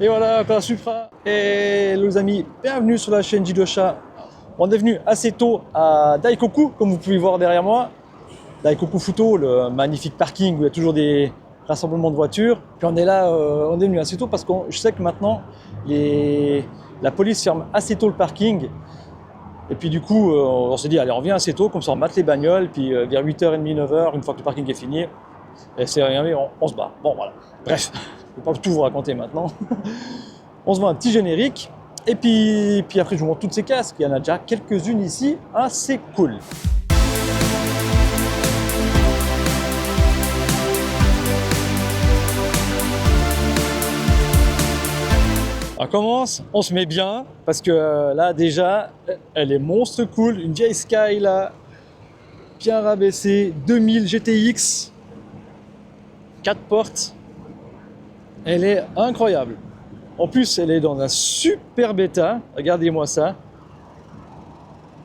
Et voilà, encore la Supra. Et les amis, bienvenue sur la chaîne Jidosha. On est venu assez tôt à Daikoku, comme vous pouvez voir derrière moi. Daikoku Futo, le magnifique parking où il y a toujours des rassemblements de voitures. Puis on est là, on est venu assez tôt parce que je sais que maintenant, la police ferme assez tôt le parking. Et puis du coup, on s'est dit, allez, on vient assez tôt, comme ça on mate les bagnoles. Puis vers 8h30, 9h, une fois que le parking est fini, et c'est rien, mais on se bat. Bon, voilà. Bref, je ne vais pas tout vous raconter maintenant. On se voit un petit générique. Et puis après, je vous montre toutes ces casques. Il y en a déjà quelques-unes ici, assez cool. On commence, on se met bien, parce que là déjà, elle est monstre cool. Une vieille Sky là, bien rabaissée, 2000 GTX, 4 portes. Elle est incroyable. En plus, elle est dans un super bêta. Regardez-moi ça.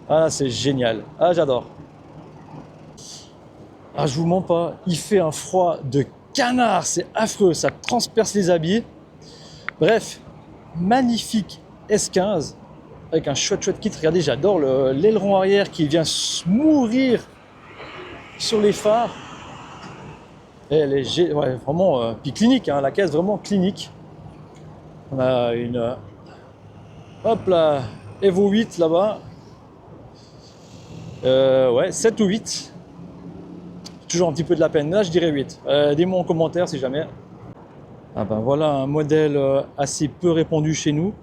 Ah, c'est génial. Ah, j'adore. Ah, je vous mens pas. Il fait un froid de canard. C'est affreux. Ça transperce les habits. Bref, magnifique S15 avec un chouette kit. Regardez, j'adore l'aileron arrière qui vient mourir sur les phares. Et elle est vraiment puis clinique. Hein, la caisse vraiment clinique. On a une hop là, Evo 8 là-bas. Ouais, 7 ou 8. Toujours un petit peu de la peine. Là, je dirais 8. Dis-moi en commentaire si jamais. Ah ben voilà un modèle assez peu répandu chez nous.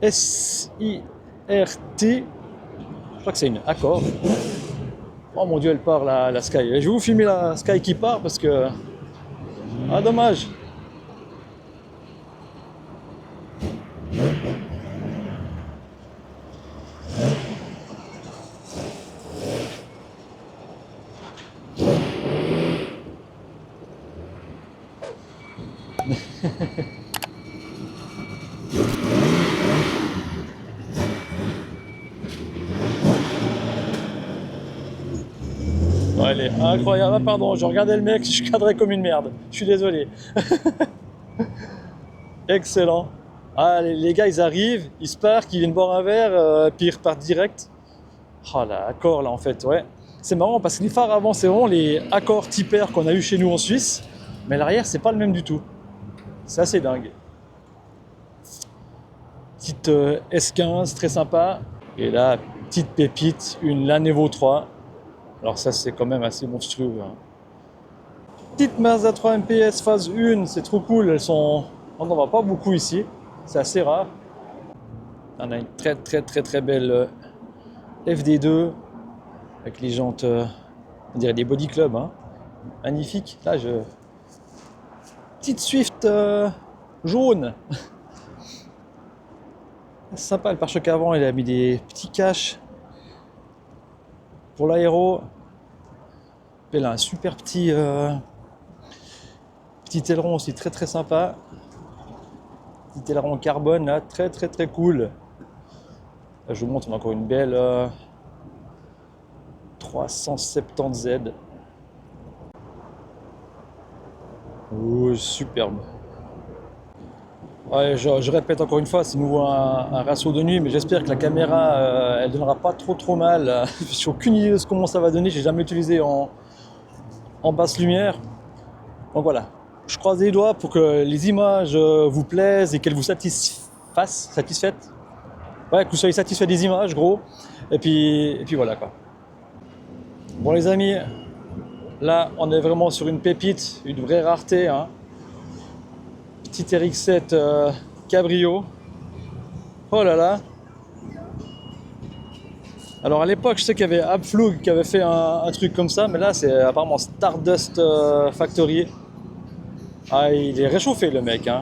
SIRT. Je crois que c'est une Accord. Oh mon dieu, elle part la Sky. Je vais vous filmer la Sky qui part parce que... Ah, dommage. Ouais, elle est incroyable. Ah, pardon, je regardais le mec, je cadrais comme une merde. Je suis désolé. Excellent. Ah, les gars, ils arrivent, ils se parquent, ils viennent boire un verre, puis ils repartent direct. Ah, la Accord, là, en fait, ouais. C'est marrant parce que les phares avant, c'est vraiment les Accord Type R qu'on a eu chez nous en Suisse. Mais l'arrière, c'est pas le même du tout. C'est assez dingue. Petite S15, très sympa. Et là, petite pépite, une Lanevo 3. Alors ça, c'est quand même assez monstrueux. Hein. Petite Mazda 3 MPS phase 1, c'est trop cool. Elles sont... On n'en voit pas beaucoup ici. C'est assez rare. On a une très belle FD2 avec les jantes, on dirait des body club. Hein. Magnifique. Là, petite Swift jaune. C'est sympa, le pare-choc avant, il a mis des petits caches pour l'aéro. Elle a un super petit aileron aussi très sympa. Petit aileron en carbone là, très cool. Là, je vous montre, on a encore une belle 370Z. Oh, superbe. Ouais, je répète encore une fois, c'est nouveau un ratio de nuit, mais j'espère que la caméra, elle donnera pas trop mal. J'ai aucune idée de comment ça va donner, j'ai jamais utilisé en basse lumière. Donc voilà, je croise les doigts pour que les images vous plaisent et qu'elles vous satisfaites. Ouais, que vous soyez satisfait des images, gros. Et puis voilà quoi. Bon les amis, là on est vraiment sur une pépite, une vraie rareté. Hein. Petit RX-7 Cabrio. Oh là là. Alors à l'époque, je sais qu'il y avait Abflug qui avait fait un truc comme ça, mais là c'est apparemment Stardust Factory. Ah, il est réchauffé le mec. Hein.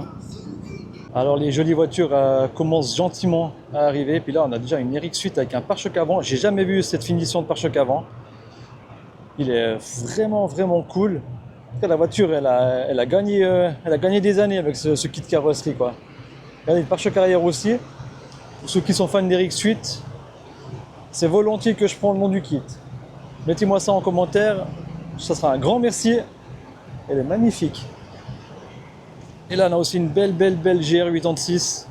Alors les jolies voitures commencent gentiment à arriver. Puis là, on a déjà une RX-8 avec un pare-choc avant. J'ai jamais vu cette finition de pare-choc avant. Il est vraiment cool. En tout cas, la voiture, elle a gagné des années avec ce kit carrosserie, quoi. Regardez le pare-choc arrière aussi. Pour ceux qui sont fans d'RX-8, c'est volontiers que je prends le nom du kit. Mettez-moi ça en commentaire. Ça sera un grand merci. Elle est magnifique. Et là, on a aussi une belle GR86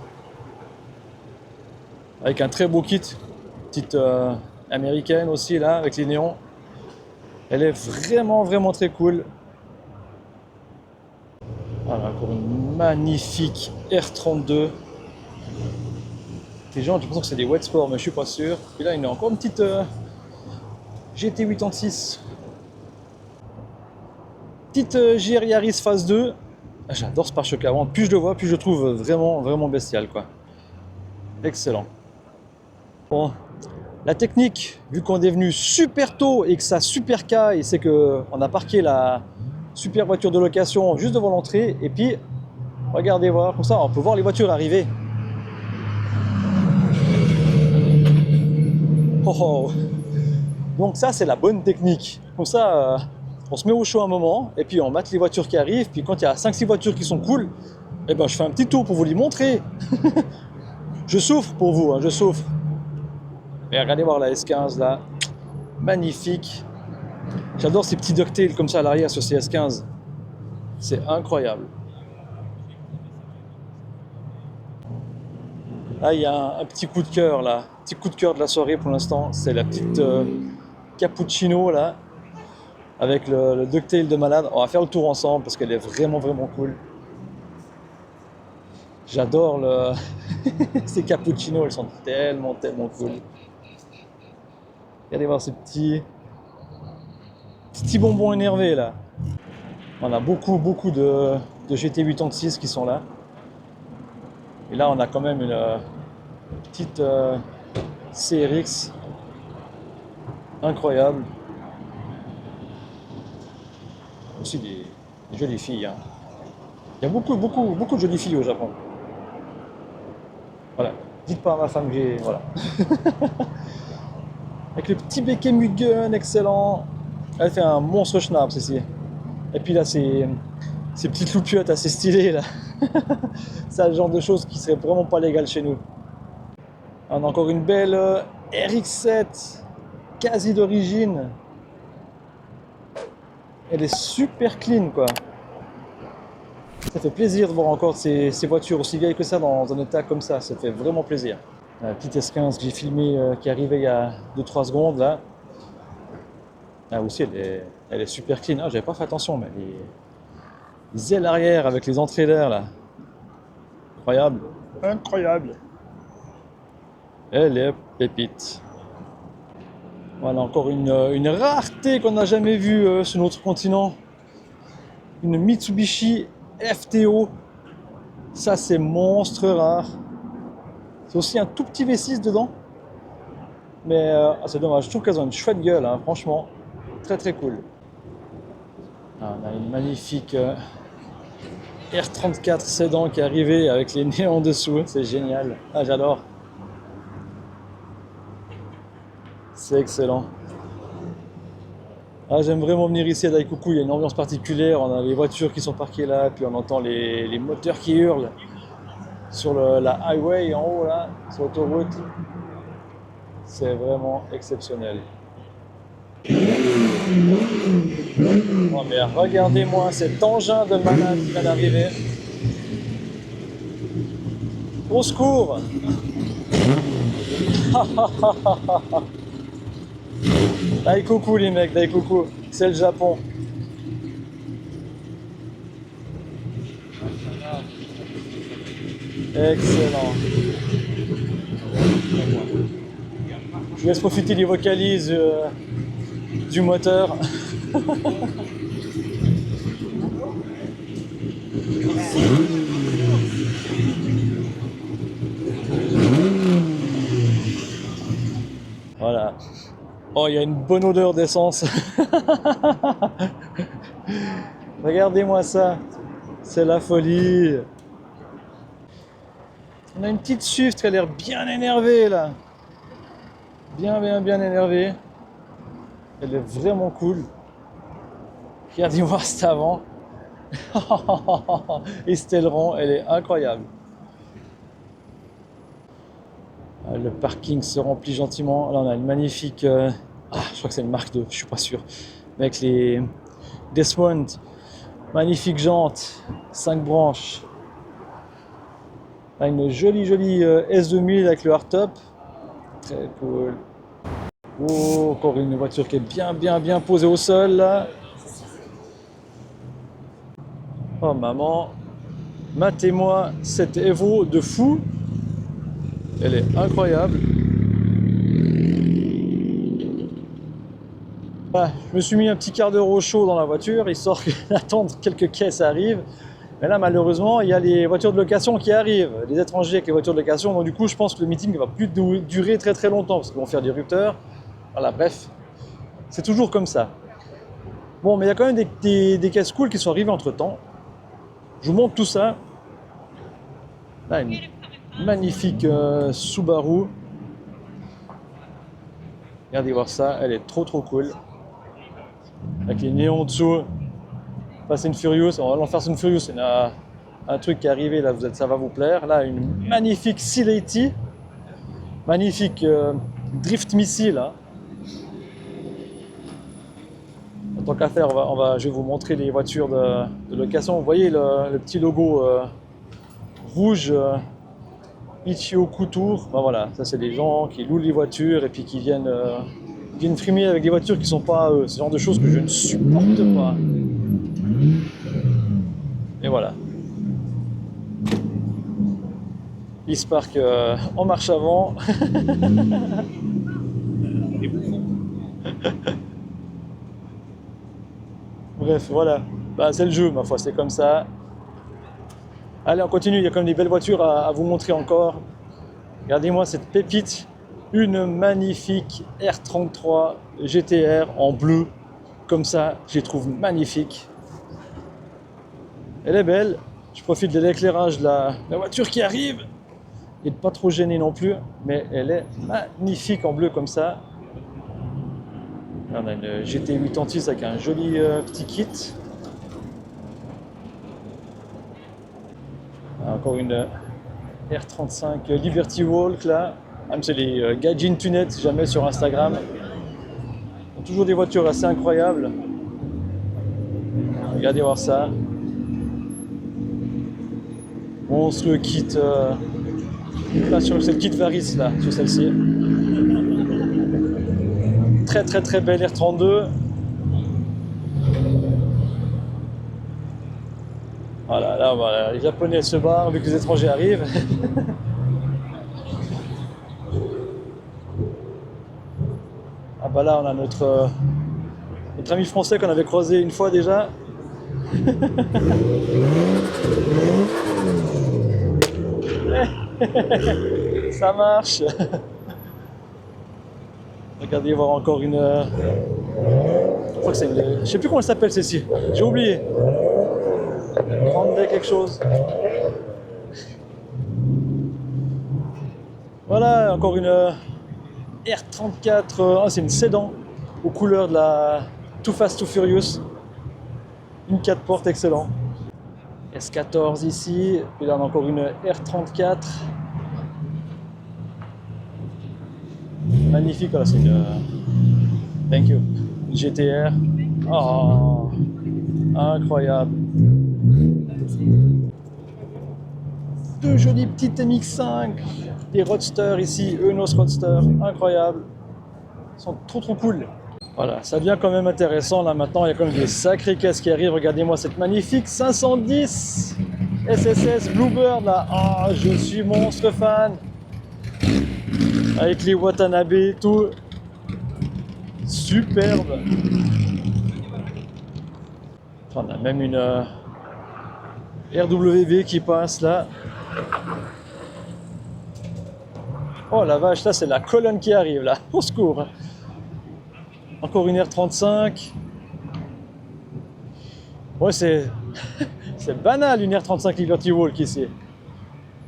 avec un très beau kit, petite américaine aussi là, avec les néons. Elle est vraiment très cool. Voilà, encore une magnifique R32. Les gens, je pense que c'est des wet sports, mais je suis pas sûr. Et là, il y a encore une petite GT86. Petite GR Yaris phase 2. Ah, j'adore ce pare-choc avant. Plus je le vois, plus je le trouve vraiment bestial, quoi. Excellent. Bon, la technique, vu qu'on est venu super tôt et que ça super caille, c'est qu'on a parqué la super voiture de location juste devant l'entrée. Et puis, regardez voir, comme ça, on peut voir les voitures arriver. Oh. Donc ça, c'est la bonne technique. Comme ça, on se met au chaud un moment, et puis on mate les voitures qui arrivent, puis quand il y a 5-6 voitures qui sont cool, eh ben, je fais un petit tour pour vous les montrer. Je souffre pour vous, hein, je souffre. Et regardez voir la S15 là, magnifique. J'adore ces petits ducktails comme ça à l'arrière sur ces S15. C'est incroyable. Là, il y a un petit coup de cœur là, petit coup de cœur de la soirée pour l'instant, c'est la petite cappuccino là, avec le ducktail de malade. On va faire le tour ensemble parce qu'elle est vraiment cool. J'adore ces cappuccinos, elles sont tellement cool. Regardez voir ces petits bonbons énervés là. On a beaucoup de GT86 qui sont là. Et là, on a quand même une petite CRX incroyable. Aussi des jolies filles. Hein. Il y a beaucoup de jolies filles au Japon. Voilà. Dites pas à ma femme que j'ai. Voilà. Avec le petit becquet Mugen, excellent. Elle fait un monstre schnapps ici. Et puis là, ces petites loupiottes assez stylées là. C'est le genre de choses qui serait vraiment pas légal chez nous. On a encore une belle RX7, quasi d'origine. Elle est super clean quoi. Ça fait plaisir de voir encore ces voitures aussi vieilles que ça dans un état comme ça. Ça fait vraiment plaisir. La petite S15 que j'ai filmée qui est arrivée il y a 2-3 secondes là. Là aussi elle est super clean. Ah, j'avais pas fait attention, mais les ailes arrière avec les entrées d'air là. Incroyable. Incroyable. Elle est pépite. Voilà encore une rareté qu'on n'a jamais vue sur notre continent. Une Mitsubishi FTO. Ça c'est monstre rare. C'est aussi un tout petit V6 dedans. Mais c'est dommage, je trouve qu'elles ont une chouette gueule, hein, franchement. Très cool. Ah, on a une magnifique R34 Sedan qui est arrivée avec les néons dessous. C'est génial. Ah, j'adore. C'est excellent. Ah, j'aime vraiment venir ici à Daikoku, il y a une ambiance particulière. On a les voitures qui sont parquées là, puis on entend les moteurs qui hurlent sur la highway en haut là, sur l'autoroute. C'est vraiment exceptionnel. Oh mais regardez-moi cet engin de malade qui vient d'arriver. Au secours! Daikoku les mecs, Daikoku, c'est le Japon. Excellent. Je vous laisse profiter des vocalises du moteur. Voilà. Oh, il y a une bonne odeur d'essence. Regardez-moi ça. C'est la folie. On a une petite Swift qui a l'air bien énervée là. Bien énervée. Elle est vraiment cool. Regardez-moi cet avant. Estelron, elle est incroyable. Le parking se remplit gentiment. Là, on a une magnifique. Je crois que c'est une Mark II, je suis pas sûr. Mais avec les Desmond, magnifique jante, 5 branches, Là, une jolie S2000 avec le hardtop. Très cool. Oh, encore une voiture qui est bien posée au sol là. Oh maman, matez-moi cette Evo de fou. Elle est incroyable. Ah, je me suis mis un petit quart d'heure au chaud dans la voiture, histoire d'attendre quelques caisses arrivent. Mais là, malheureusement, il y a les voitures de location qui arrivent, les étrangers avec les voitures de location. Donc du coup, je pense que le meeting ne va plus durer très longtemps, parce qu'ils vont faire des rupteurs. Voilà, bref, c'est toujours comme ça. Bon, mais il y a quand même des caisses cool qui sont arrivées entre-temps. Je vous montre tout ça. Là, une magnifique Subaru. Regardez voir ça, elle est trop cool. Avec les néons dessous. Fast and Furious, on va Fast and Furious, c'est un truc qui est arrivé, là, ça va vous plaire. Là, une magnifique C80, magnifique drift missile. Hein. En tant qu'à faire, je vais vous montrer les voitures de location. Vous voyez le petit logo rouge Ichio Couture. Ben voilà, ça c'est des gens qui louent les voitures et puis qui viennent frimer avec des voitures qui ne sont pas eux. C'est ce genre de choses que je ne supporte pas. Et voilà. E-Spark en marche avant. Bref, voilà. Bah, c'est le jeu, ma foi, c'est comme ça. Allez, on continue. Il y a quand même des belles voitures à vous montrer encore. Regardez-moi cette pépite. Une magnifique R33 GTR en bleu. Comme ça, je les trouve magnifiques. Elle est belle. Je profite de l'éclairage de la voiture qui arrive. Et de pas trop gêner non plus. Mais elle est magnifique en bleu comme ça. Là, on a une GT86 avec un joli petit kit. Encore une R35 Liberty Walk là. Même c'est les Gaijin Tunet si jamais sur Instagram. Ils ont toujours des voitures assez incroyables. Regardez voir ça. Monstrueux kit. Là sur c'est le kit Varis là, sur celle-ci. Très belle R32. Voilà, les Japonais se barrent vu que les étrangers arrivent. Ah bah là on a notre ami français qu'on avait croisé une fois déjà. Ça marche. Regardez voir encore une. Je crois que c'est une. Je sais plus comment elle s'appelle celle-ci. J'ai oublié. Grande quelque chose. Voilà, encore une R34. Ah, c'est une sédan aux couleurs de la Too Fast Too Furious. Une 4 portes, excellent. S14 ici. Et là, on a encore une R34. Magnifique, voilà, c'est une. Thank you. Une GTR. Oh, incroyable. Deux jolies petites MX5, des Roadster ici, Eunos Roadster, incroyable. Ils sont trop cool. Voilà, ça devient quand même intéressant là maintenant, il y a quand même des sacrées caisses qui arrivent. Regardez-moi cette magnifique 510 SSS Bluebird là. Oh, je suis monstre fan. Avec les Watanabe et tout. Superbe. On a même une RWB qui passe là. Oh la vache, là c'est la colonne qui arrive là. Au secours. Encore une R35. Ouais, c'est banal une R35 Liberty Walk ici.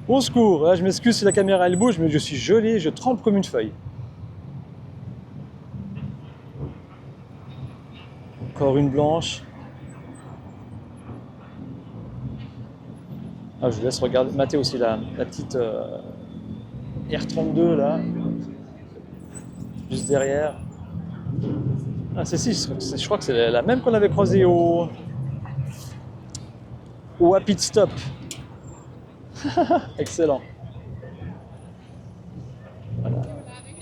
Au secours, là, je m'excuse si la caméra elle bouge, mais je suis gelé, je trempe comme une feuille. Encore une blanche. Ah, je vous laisse regarder, mater aussi la petite R32 là, juste derrière. Ah, celle-ci, je crois que c'est la même qu'on avait croisée au Pit Stop. Excellent. Voilà.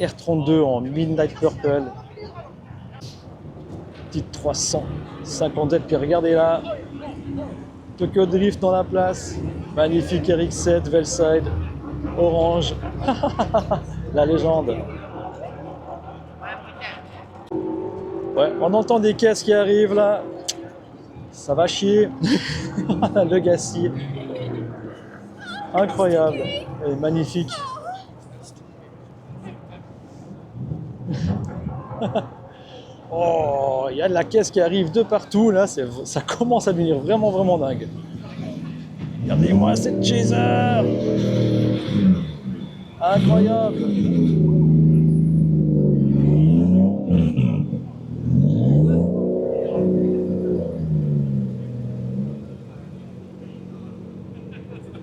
R32 en Midnight Purple. Petite 350Z. Puis regardez là. Tokyo Drift dans la place. Magnifique RX7, Velside, orange. La légende. Ouais, on entend des caisses qui arrivent là. Ça va chier. Le Gassi. Incroyable. Et magnifique. Oh, il y a de la caisse qui arrive de partout là. Ça commence à devenir vraiment, vraiment dingue. Regardez-moi cette chaser. Incroyable.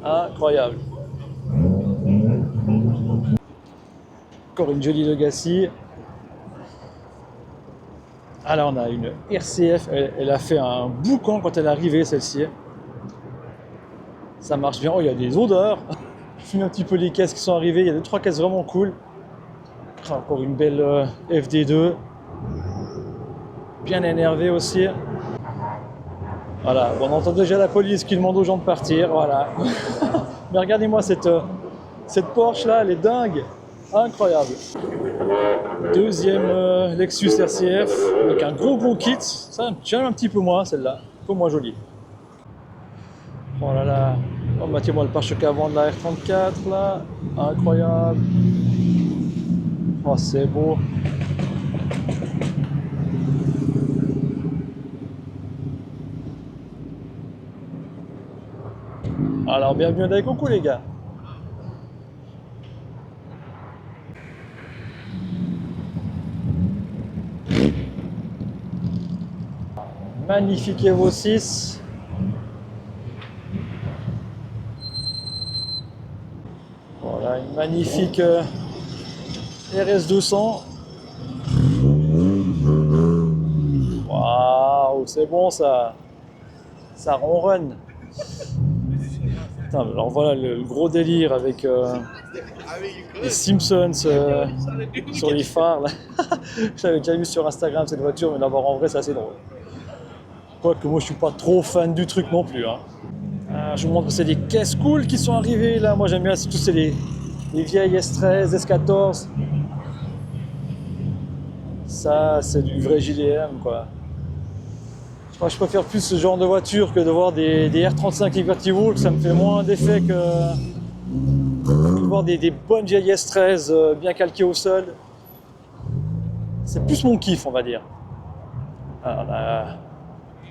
Incroyable. Encore une jolie Legacy. Ah là on a une RCF, elle a fait un boucan quand elle est arrivée celle-ci. Ça marche bien. Oh, il y a des odeurs. Je fume un petit peu les caisses qui sont arrivées. Il y a 2-3 caisses vraiment cool. Encore une belle FD2. Bien énervée aussi. Voilà, bon, on entend déjà la police qui demande aux gens de partir. Voilà. Mais regardez-moi cette Porsche là, elle est dingue. Incroyable. Deuxième Lexus RCF avec un gros kit. Ça, j'aime un petit peu moins celle-là. Un peu moins jolie. Oh là là. Oh, bah tiens-moi le pare-choc avant de la R34 là. Incroyable. Oh, c'est beau. Alors, bienvenue à Daikoku les gars. Magnifique Evo 6. Voilà, une magnifique RS200. Waouh, c'est bon ça. Ça ronronne. Putain, alors voilà le gros délire avec les Simpsons sur les phares. Là. J'avais déjà vu sur Instagram cette voiture, mais d'avoir en vrai c'est assez drôle. Quoique moi je suis pas trop fan du truc non plus. Hein. Je vous montre que c'est des caisses cool qui sont arrivées là. Moi j'aime bien, c'est tous les vieilles S13, S14. Ça c'est du vrai JDM quoi. Moi je préfère plus ce genre de voiture que de voir des R35 Liberty Walk. Ça me fait moins d'effet que de voir des bonnes vieilles S13 bien calquées au sol. C'est plus mon kiff on va dire. Alors, on a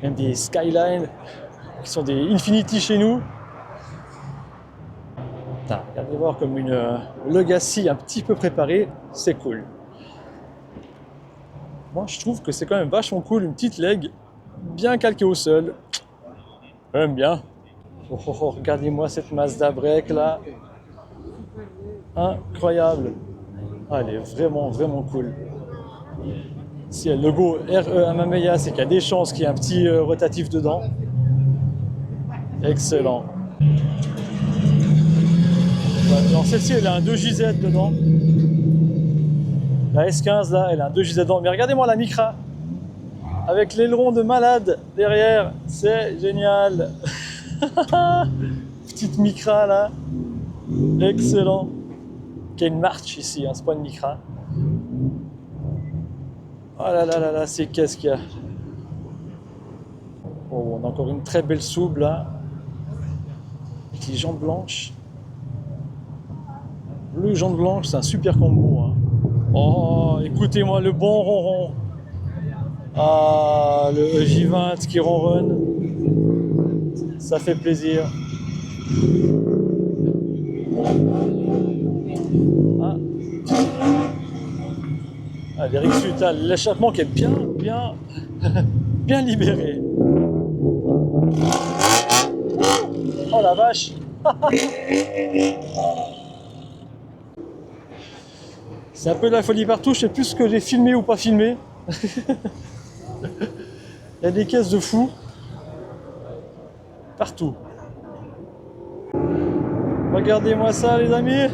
même des Skyline qui sont des Infiniti chez nous. Putain, regardez voir comme une Legacy un petit peu préparée, c'est cool. Moi je trouve que c'est quand même vachement cool, une petite leg bien calquée au sol. J'aime bien. Oh, oh, oh, regardez-moi cette Mazda Break là. Incroyable. Ah, elle est vraiment cool. Si elle a le logo RE Amameya, c'est qu'il y a des chances qu'il y ait un petit rotatif dedans. Excellent. Alors celle-ci, elle a un 2JZ dedans. La S15 là, elle a un 2JZ dedans. Mais regardez-moi la Micra. Avec l'aileron de malade derrière. C'est génial. Petite Micra là. Excellent. Il y a une marche ici, hein, c'est pas une Micra. Oh là là là là, c'est qu'est-ce qu'il y a. Oh, on a encore une très belle souble là. Avec les jantes blanches. Bleu, jantes blanches, c'est un super combo. Hein. Oh, écoutez-moi le bon ronron. Ah, le J20 qui ronronne. Ça fait plaisir. Ah. Ah, les RX8, l'échappement qui est bien libéré. Oh la vache. C'est un peu de la folie partout, je sais plus ce que j'ai filmé ou pas filmé. Il y a des caisses de fous. Partout. Regardez-moi ça les amis.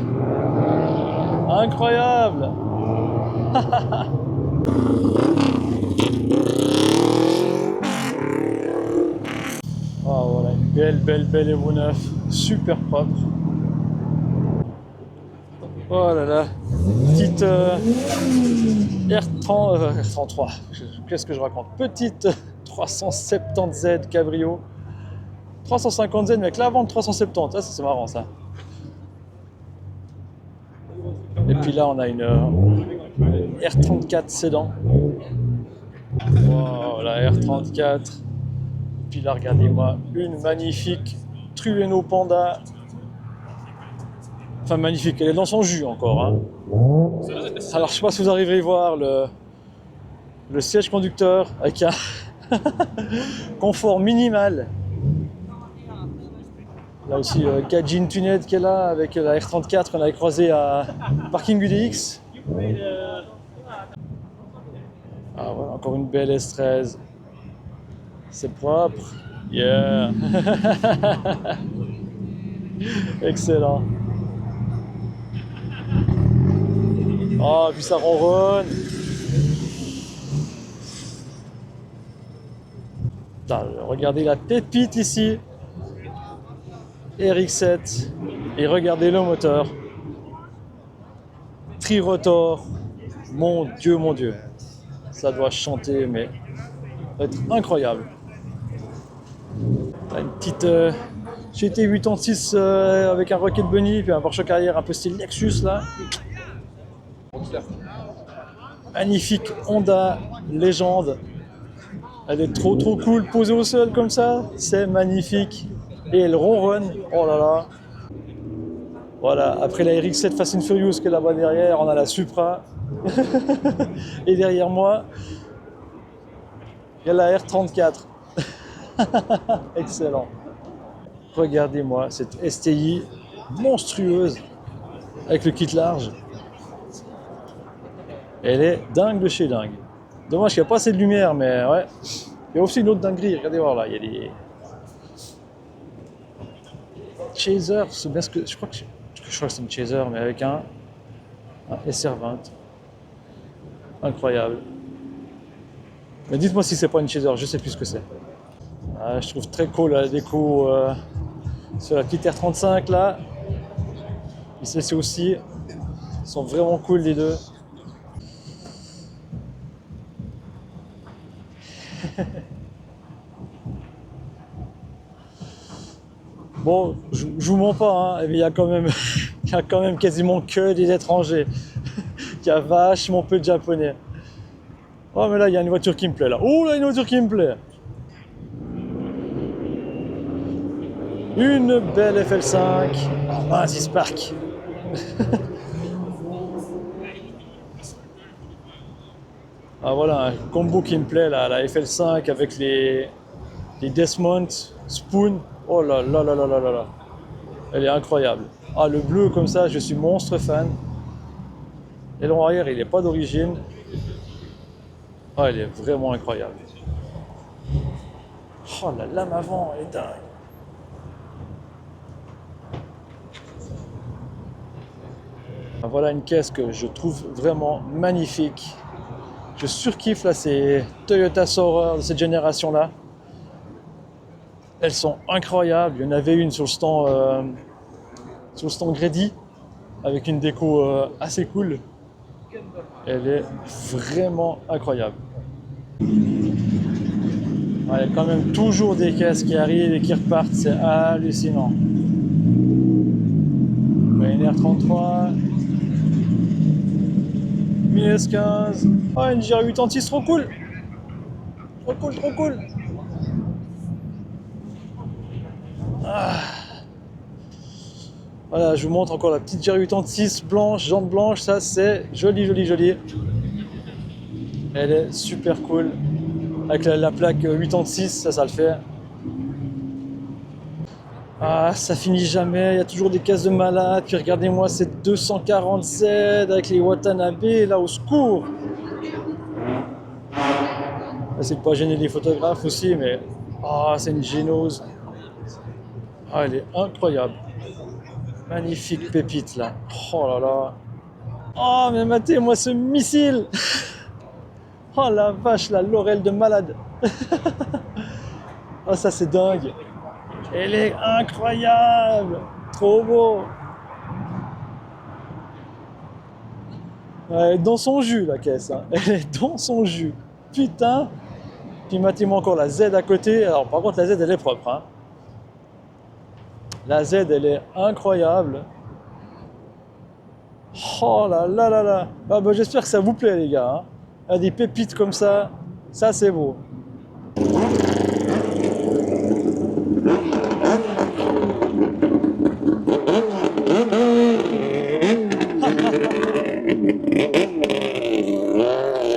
Incroyable. Oh, voilà, une belle Evo 9, super propre. Oh là là, petite R33, qu'est-ce que je raconte? Petite 370Z Cabrio, 350Z mais avec l'avant de 370, ça c'est marrant ça. Et puis là on a une R34 sédan. Wow, la R34. Puis là, regardez-moi, une magnifique Trueno Panda. Enfin, magnifique, elle est dans son jus encore. Hein. Alors, je sais pas si vous arriverez à voir le siège conducteur avec un confort minimal. Là aussi, Gajin Tuned qui est là avec la R34 qu'on avait croisée à Parking UDX. Ah, voilà, encore une belle S13. C'est propre. Yeah. Excellent. Oh, puis ça ronronne. Putain, regardez la pépite ici. RX7. Et regardez le moteur. Tri-rotor. Mon Dieu. Ça doit chanter, mais ça va être incroyable. Une petite GT86 avec un Rocket Bunny, puis un pare-choc arrière un peu style Lexus là. Magnifique Honda Légende. Elle est trop cool, posée au sol comme ça, c'est magnifique. Et elle ronronne, oh là là. Voilà, après la RX7 Fast and Furious qui est là-bas derrière, on a la Supra. Et derrière moi, il y a la R34. Excellent. Regardez-moi cette STI monstrueuse avec le kit large. Elle est dingue de chez dingue. Dommage qu'il n'y a pas assez de lumière, mais ouais. Il y a aussi une autre dinguerie. Regardez voir là, il y a des Chaser. C'est bien ce que je crois que c'est une Chaser, mais avec un SR20. Incroyable. Mais dites-moi si c'est pas une Chaser, je sais plus ce que c'est. Je trouve très cool la déco sur la petite R35 là. Et celle-ci aussi. Ils sont vraiment cool les deux. Bon, je vous mens pas, hein, mais il y a quand même quasiment que des étrangers. Il y a vachement peu de japonais. Oh mais là il y a une voiture qui me plaît là. Oh là, une voiture qui me plaît. Une belle FL5. Ah mince, il Spark. Ah voilà, un combo qui me plaît là, la FL5 avec les Desmont Spoon. Oh là là là là là là là. Elle est incroyable. Ah le bleu comme ça, je suis monstre fan. L'aileron arrière, il n'est pas d'origine. Ah, elle est vraiment incroyable. Oh la lame avant, elle est dingue. Voilà une caisse que je trouve vraiment magnifique. Je surkiffe là ces Toyota Saurer de cette génération là. Elles sont incroyables. Il y en avait une sur le stand Grady avec une déco assez cool. Elle est vraiment incroyable. Il y a quand même toujours des caisses qui arrivent et qui repartent, c'est hallucinant. Une R33, une S15, une GR86 trop cool. Trop cool. Voilà, je vous montre encore la petite GR86 blanche, jante blanche, ça c'est joli. Elle est super cool. Avec la plaque 86, ça le fait. Ah, ça finit jamais, il y a toujours des caisses de malades. Puis regardez-moi cette 240Z avec les Watanabe, là au secours. C'est de pas gêner les photographes aussi, mais c'est une génose. Ah, elle est incroyable. Magnifique pépite là. Oh là là. Oh mais matez-moi ce missile. Oh la vache, la Laurel de malade. Oh ça c'est dingue. Elle est incroyable. Trop beau. Elle est dans son jus la caisse. Hein. Elle est dans son jus. Putain. Puis matez-moi encore la Z à côté. Alors par contre la Z elle est propre. Hein. La Z elle est incroyable. Oh là là là là. Ah bah, j'espère que ça vous plaît les gars. Hein. Des pépites comme ça c'est beau.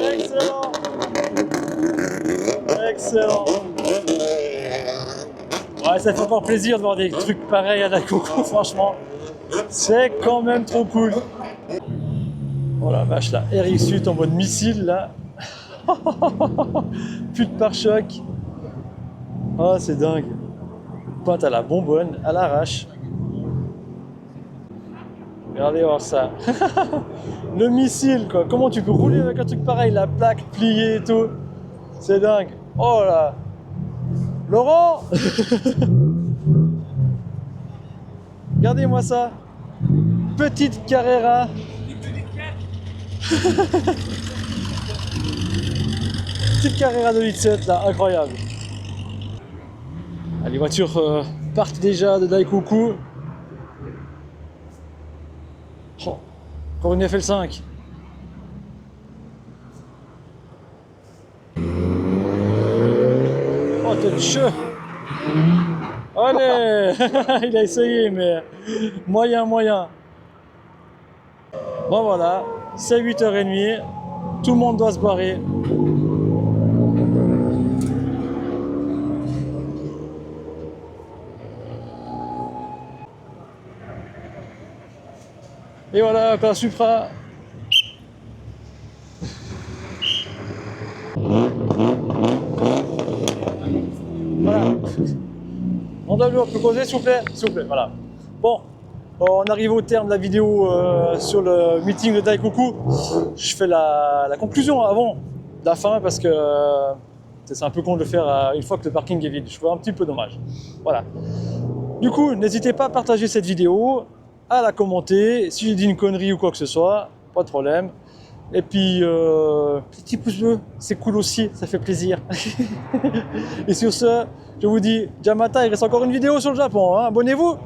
Excellent. Excellent. Ouais, ça fait encore plaisir de voir des trucs pareils à la Coco, franchement. C'est quand même trop cool. Oh la vache, là, RX8 en mode missile, là. Plus de pare-choc. Oh, c'est dingue. Pointe à la bonbonne, à l'arrache. Regardez voir ça. Le missile, quoi. Comment tu peux rouler avec un truc pareil, la plaque pliée et tout. C'est dingue. Oh là. Laurent. Regardez-moi ça. Petite Carrera. Petite Carrera de 8.7 là, incroyable. Ah, les voitures partent déjà de Daikoku. Oh, encore une FL5. Oh, t'es cheux. Allez. Il a essayé, mais moyen. Bon voilà, c'est 8h30. Tout le monde doit se barrer. Et voilà, par Supra. Voilà. On doit le poser, s'il vous plaît. S'il vous plaît, voilà. Bon, on arrive au terme de la vidéo sur le meeting de Daikoku. Je fais la conclusion avant la fin parce que c'est un peu con de le faire une fois que le parking est vide. Je trouve un petit peu dommage. Voilà. Du coup, n'hésitez pas à partager cette vidéo, à la commenter. Si j'ai dit une connerie ou quoi que ce soit, pas de problème. Et puis, petit pouce bleu, c'est cool aussi, ça fait plaisir. Et sur ce, je vous dis, Jamata, il reste encore une vidéo sur le Japon, hein. Abonnez-vous.